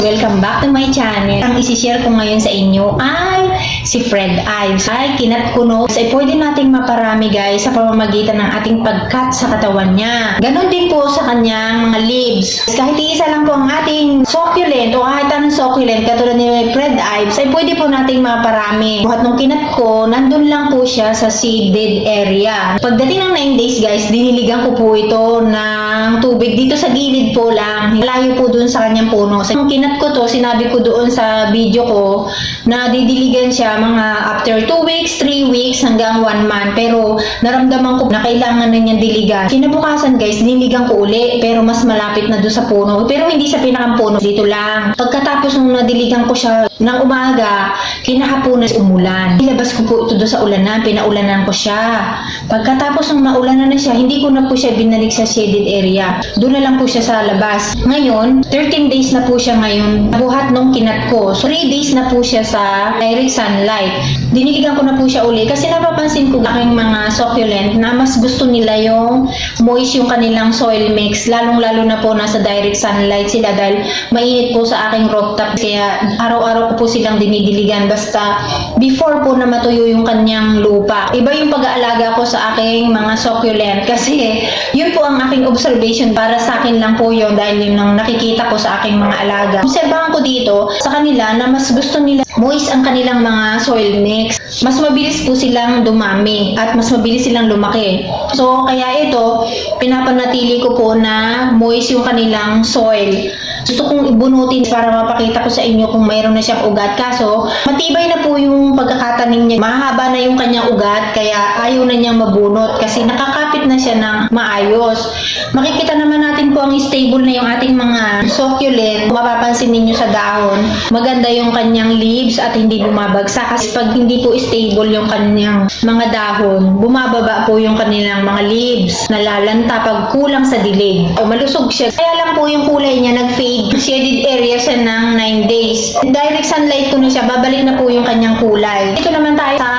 Welcome back to my channel. Ang isi-share ko ngayon sa inyo ay si Fred Ives. Ay kinat ko no. Ay pwede nating maparami guys sa pamamagitan ng ating pag-cut sa katawan niya. Ganon din po sa kanyang mga leaves. Kahit isa lang po ang ating succulent o kahit anong succulent katulad ni Fred Ives ay pwede po nating maparami. Buhat nung kinat ko, nandun lang po siya sa seeded area. Pagdating ng 9 days guys, diniligan ko po ito ng tubig dito sa gilid po lang. Malayo po dun sa kanyang puno. So, yung kinat ko to, sinabi ko doon sa video ko na didiligan siya mga after 2 weeks, 3 weeks hanggang 1 month. Pero naramdaman ko na kailangan na niyang diligan. Kinabukasan guys, diniligan ko uli pero mas malapit na doon sa puno. Pero hindi sa pinakang puno, dito lang. Pagkatapos nung nadiligan ko siya ng umaga, kinahaponan umulan. Ilabas ko po ito doon sa ulanan, pinaulanan ko siya. Pagkatapos nung naulanan na siya, hindi ko na po siya binalik sa shaded area. Doon na lang po siya sa labas. Ngayon, 13 days na po siya ngayon. Buhat nung kinat ko. So, 3 days na po siya sa direct sunlight. Diniligan ko na po siya uli kasi napapansin ko aking mga succulent na mas gusto nila yung moist yung kanilang soil mix. Lalong-lalo na po nasa direct sunlight sila dahil mainit po sa aking rooftop. Kaya araw-araw ko po silang dinidiligan basta before po na matuyo yung kanyang lupa. Iba yung pag-aalaga ko sa aking mga succulent kasi yun po ang aking observation para sa akin lang po yun dahil yun ang nakikita ko sa aking mga alaga. Obserbahan ko dito sa kanila na mas gusto nila moist ang kanilang mga soil mix. Mas mabilis po silang dumami at mas mabilis silang lumaki. So, kaya ito, pinapanatili ko po na moist yung kanilang soil. Gusto kong ibunutin para mapakita ko sa inyo kung mayroon na siyang ugat. Kaso, matibay na po yung pagkakatanim niya. Mahaba na yung kanyang ugat, kaya ayaw na niyang mabunot kasi nakakapit na siya ng maayos. Makikita naman natin po ang stable na yung ating mga succulent. Mapapansin ninyo sa dahon, maganda yung kanyang leaves at hindi bumabagsak. Kasi pag hindi po stable yung kanyang mga dahon, bumababa po yung kanilang mga leaves. Nalalanta pag kulang sa dilig. O malusog siya. Kaya lang po yung kulay niya nag-fade. Shaded area siya ng 9 days. Direct sunlight ko na siya, babalik na po yung kanyang kulay. Ito naman tayo sa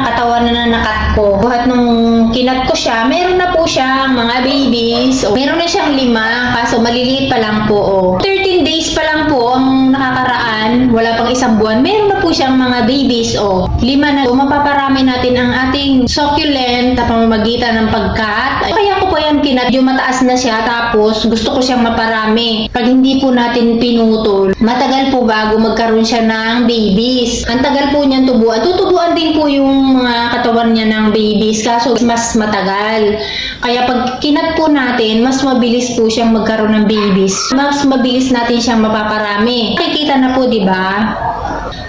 katawan na nakat ko. Buhat nung kinat ko siya, meron na po siyang mga babies. O, meron na siyang 5, kaso maliliit pa lang po. O. 13 days pa lang po ang nakakaraan, wala pang isang buwan, meron na po siyang mga babies. O, 5 na. O, mapaparami natin ang ating succulent sa pamamagitan ng pagkat. Kaya ko po yan kinat, yung mataas na siya, tapos gusto ko siyang maparami. Pag hindi po natin pinutol, matagal po bago magkaroon siya ng babies. Ang tagal po niyan tubuan. Tutubuan din po yung mga katawan niya ng babies, kaso mas matagal. Kaya pag kinat po natin, mas mabilis po siyang magkaroon ng babies. Mas mabilis natin siyang mapaparami. Nakikita na po, di ba?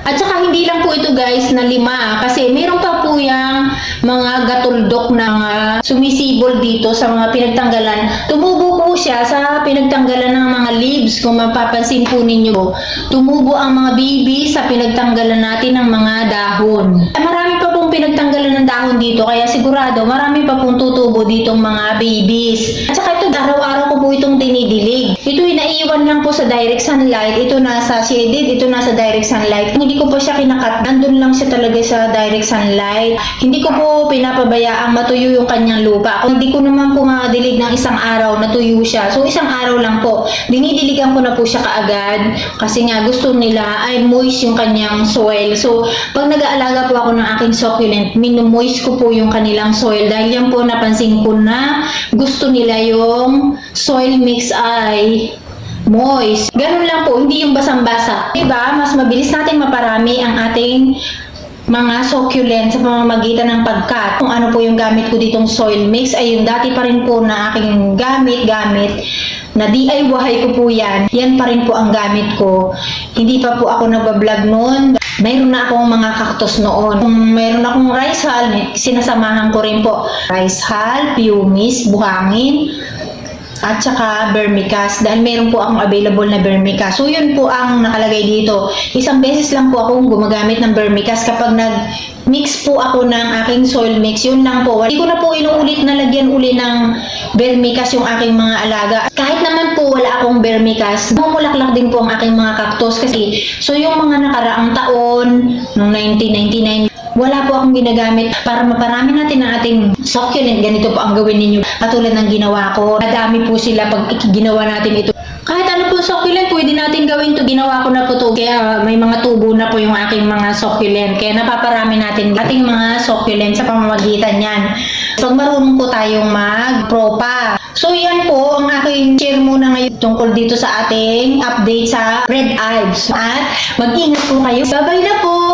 At saka hindi lang po ito guys na 5 kasi meron pa po yung mga gatuldok na sumisibol dito sa mga pinagtanggalan. Tumubo po siya sa pinagtanggalan ng mga leaves. Kung mapapansin po ninyo, tumubo ang mga baby sa pinagtanggalan natin ng mga dahon. Marami pa pong pinagtanggalan ng dahon dito kaya sigurado marami pa pong tutubo ditong mga babies. At saka ito, araw-araw ko po itong dinidilig. Ito naiiwan lang po sa direct sunlight. Ito nasa shaded, ito nasa direct sunlight. Hindi ko po siya kinakat. Nandun lang siya talaga sa direct sunlight. Hindi ko po pinapabayaang matuyo yung kanyang lupa. Kung hindi ko naman po madilig ng isang araw, natuyo siya. So, isang araw lang po. Dinidiligan ko na po siya kaagad. Kasi nga, gusto nila ay moist yung kanyang soil. So, pag nag-aalaga po ako ng aking succulent, minu-moist ko po yung kanilang soil. Dahil yan po napansin ko na gusto nila yung soil mix ay moist. Ganun lang po, hindi yung basang-basa. Diba? Mas mabilis natin maparami ang ating mga succulent sa pamamagitan ng pagkat. Kung ano po yung gamit ko ditong soil mix ay yung dati pa rin po na aking gamit na DIY ko po yan. Yan pa rin po ang gamit ko. Hindi pa po ako nagbablog noon. Mayroon na akong mga cactus noon. Mayroon akong rice hull, sinasamahan ko rin po. Rice hull, pumice, buhangin, at saka vermicast dahil meron po akong available na vermicast. So yun po ang nakalagay dito. Isang beses lang po akong gumagamit ng vermicast kapag nag-mix po ako ng aking soil mix. Yun lang po. Hindi ko na po inuulit na lagyan uli ng vermicast yung aking mga alaga. Kahit naman po wala akong vermicast, mamulaklak din po ang aking mga cactus kasi so yung mga nakaraang taon noong 1999 wala po akong ginagamit para maparami natin ang ating succulent. Ganito po ang gawin ninyo. Katulad ng ginawa ko. Nadami po sila pag ginawa natin ito. Kahit ano po succulent, pwede natin gawin to. Ginawa ko na po to. Kaya may mga tubo na po yung aking mga succulent. Kaya napaparami natin ating mga succulent sa pamamagitan yan. Pag marunong po tayong mag-propa. So yan po ang aking share muna ngayon tungkol dito sa ating update sa Red Ives. At mag-ingat po kayo. Bye-bye na po!